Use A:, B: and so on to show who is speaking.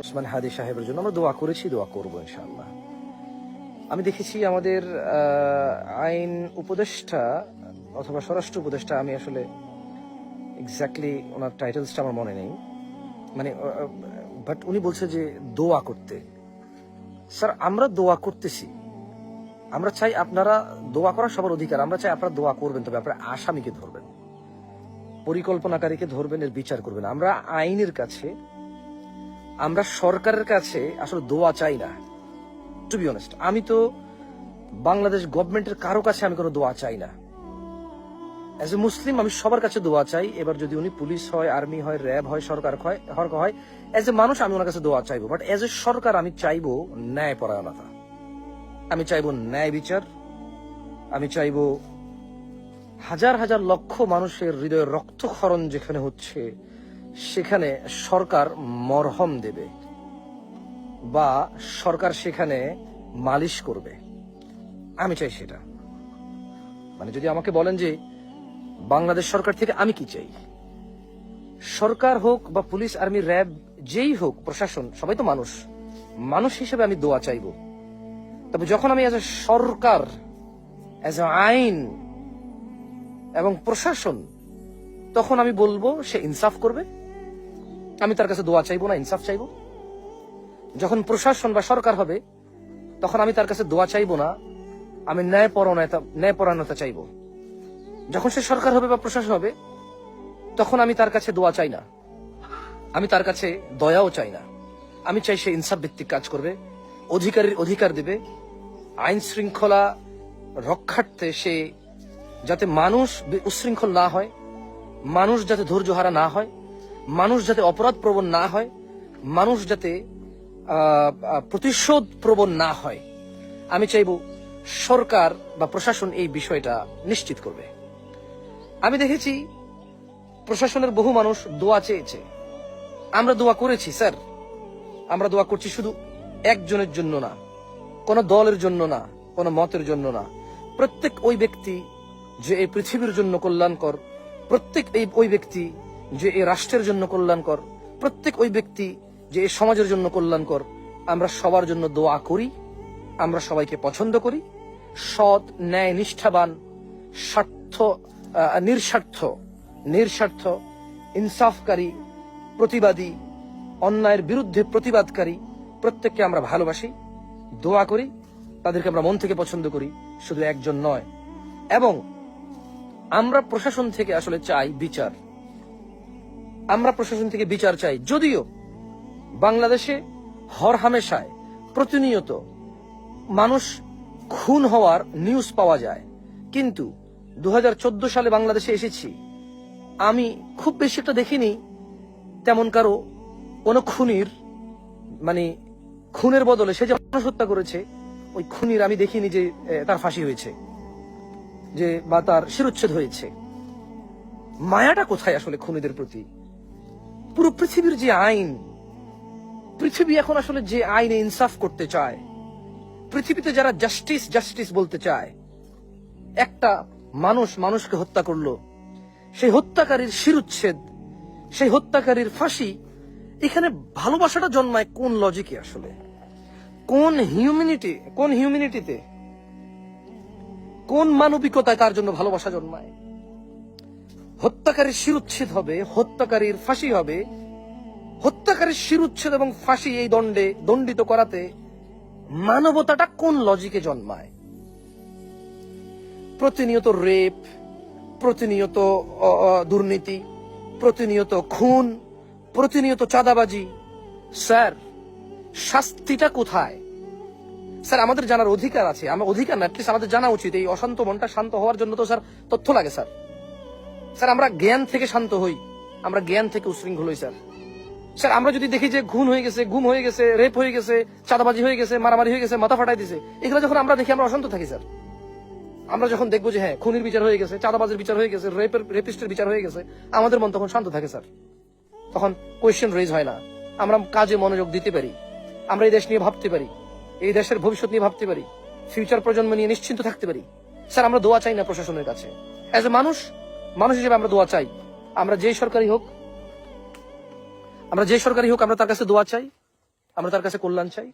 A: ওসমান হাদি সাহেবের জন্য আমরা দোয়া করেছি, দোয়া করবো ইনশাআল্লাহ। আমি দেখেছি আমাদের আইন উপদেষ্টা অথবা স্বরাষ্ট্র উপদেষ্টা, আমি আসলে এক্স্যাক্টলি ওনার টাইটেলসটা আমার মনে নেই, মানে বাট উনি বলছে যে দোয়া করতে। স্যার আমরা দোয়া করতেছি, আমরা চাই আপনারা দোয়া করার সবার অধিকার, আমরা চাই আপনারা দোয়া করবেন, তবে আপনারা আসামিকে ধরবেন, পরিকল্পনাকারীকে ধরবেন, এর বিচার করবেন। আমরা আইনের কাছে, আমরা সরকারের কাছে আসলে দোয়া চাই না, টু বি অনেস্ট। আমি তো বাংলাদেশ গভর্নমেন্টের কারো কাছে আমি কোনো দোয়া চাই না। অ্যাজ এ মুসলিম আমি সবার কাছে দোয়া চাই। এবার যদি উনি পুলিশ হয়, আর্মি হয়, র্যাব হয়, সরকার হয়, অ্যাজ এ মানুষ আমি ওনার কাছে দোয়া চাইবো, বাট অ্যাজ এ সরকার আমি চাইবো ন্যায়পরায়ণতা, আমি চাইবো ন্যায় বিচার, আমি চাইবো হাজার হাজার লক্ষ মানুষের হৃদয়ের রক্তক্ষরণ যেখানে হচ্ছে সেখানে সরকার মরহম দেবে বা সরকার সেখানে মালিশ করবে, আমি চাই সেটা। মানে যদি আমাকে বলেন যে বাংলাদেশ সরকার থেকে আমি কি চাই, সরকার হোক বা পুলিশ, আর্মি, র্যাব, যেই হোক, প্রশাসন, সবাই তো মানুষ, মানুষ হিসেবে আমি দোয়া চাইব। তবে যখন আমি as a Sarkar, as a আইন এবং প্রশাসন, তখন আমি বলবো সে ইনসাফ করবে, আমি তার কাছে দোয়া চাইবো না, ইনসাফ চাইবো। যখন প্রশাসন বা সরকার হবে তখন আমি তার কাছে দোয়া চাইবো না, আমি ন্যায়পরায়ণতা চাইবো। যখন সে সরকার হবে বা প্রশাসন হবে তখন আমি তার কাছে দোয়া চাই না, আমি তার কাছে দয়াও চাই না। আমি চাই সে ইনসাফ ভিত্তিক কাজ করবে, অধিকারীর অধিকার দেবে, আইন শৃঙ্খলা রক্ষার্থে সে যাতে মানুষ উশৃঙ্খল না হয়, মানুষ যাতে ধৈর্যহারা না হয়, মানুষ যাতে অপরাধ প্রবণ না হয়, মানুষ যাতে প্রতিশোধ প্রবণ না হয়, আমি চাইব সরকার বা প্রশাসন এই বিষয়টা নিশ্চিত করবে। আমি দেখেছি প্রশাসনের বহু মানুষ দোয়া চেয়েছে, আমরা দোয়া করেছি স্যার, আমরা দোয়া করছি শুধু একজনের জন্য না, কোন দলের জন্য না, কোন মতের জন্য না, প্রত্যেক ওই ব্যক্তি যে এই পৃথিবীর জন্য কল্যাণকর, প্রত্যেক ওই ব্যক্তি যে এই রাষ্ট্রের জন্য কল্যাণকর, প্রত্যেক ওই ব্যক্তি যে এই সমাজের জন্য কল্যাণকর, আমরা সবার জন্য দোয়া করি। আমরা সবাইকে পছন্দ করি, সৎ, ন্যায়, নিষ্ঠাবান, নিঃস্বার্থ, ইনসাফকারী, প্রতিবাদী, অন্যায়ের বিরুদ্ধে প্রতিবাদকারী প্রত্যেককে আমরা ভালোবাসি, দোয়া করি, তাদেরকে আমরা মন থেকে পছন্দ করি, শুধু একজন নয়। এবং আমরা প্রশাসন থেকে আসলে চাই বিচার, আমরা প্রশাসন থেকে বিচার চাই। যদিও বাংলাদেশে হরহামেশায় প্রতিনিয়ত মানুষ খুন হওয়ার নিউজ পাওয়া যায়, কিন্তু 2014 সালে বাংলাদেশে এসেছি, আমি খুব বেশি একটা দেখিনি তেমন কারো কোন খুনির, মানে খুনের বদলে সে যে মানুষ হত্যা করেছে ওই খুনির আমি দেখিনি যে তার ফাঁসি হয়েছে, যে বা তার শিরোচ্ছেদ হয়েছে। মায়াটা কোথায় আসলে খুনিদের প্রতি? পুরো পৃথিবীর যে আইন, পৃথিবী এখন আসলে যে আইনে ইনসাফ করতে চায়, পৃথিবীতে যারা জাস্টিস বলতে চায়, একটা মানুষ মানুষকে হত্যা করলো, সেই হত্যাকারীর শিরোচ্ছেদ, সেই হত্যাকারীর ফাঁসি, এখানে ভালোবাসাটা জন্মায় কোন লজিকে আসলে, কোন হিউম্যানিটিতে, কোন মানবিকতায় তার জন্য ভালোবাসা জন্মায়? হত্যাকারীর শিরোচ্ছেদ হবে, হত্যাকারীর ফাঁসি হবে, হত্যাকারীর শিরোচ্ছেদ এবং ফাঁসি এই দণ্ডে দণ্ডিত করাতে মানবতাটা কোন লজিকে জন্মায়? প্রতিনিয়ত রেপ, প্রতিনিয়ত দুর্নীতি, প্রতিনিয়ত খুন, প্রতিনিয়ত চাঁদাবাজি। স্যার শাস্তিটা কোথায়? স্যার আমাদের জানার অধিকার আছে, আমার অধিকার না, অ্যাটলিস্ট আমাদের জানা উচিত। এই অশান্ত মনটা শান্ত হওয়ার জন্য তো স্যার তথ্য লাগে স্যার। স্যার আমরা জ্ঞান থেকে শান্ত হই, আমরা জ্ঞান থেকে উশৃঙ্খল হই স্যার। স্যার আমরা যদি দেখি যে খুন হয়ে গেছে, গুম হয়ে গেছে, রেপ হয়ে গেছে, চাঁদাবাজি হয়ে গেছে, মারামারি হয়ে গেছে, মাথা ফাটাই দিছে, এগুলো যখন আমরা দেখি আমরা অশান্ত থাকি স্যার। আমরা যখন দেখবো যে হ্যাঁ খুনির বিচার হয়ে গেছে, চাঁদাবাজির বিচার হয়ে গেছে, রেপিস্টের বিচার হয়ে গেছে, আমাদের মন তখন শান্ত থাকে স্যার। তখন কোয়েশ্চেন রেজ হয় না, আমরা কাজে মনোযোগ দিতে পারি, আমরা এই দেশ নিয়ে ভাবতে পারি, এই দেশের ভবিষ্যৎ নিয়ে ভাবতে পারি, ফিউচার প্রজন্ম নিয়ে নিশ্চিন্ত থাকতে পারি। স্যার আমরা দোয়া চাই না প্রশাসনের কাছে, অ্যাজ এ মানুষ হিসেবে আমরা দোয়া চাই। আমরা যে সরকারি হোক আমরা তার কাছে দোয়া চাই, আমরা তার কাছে কল্যাণ চাই।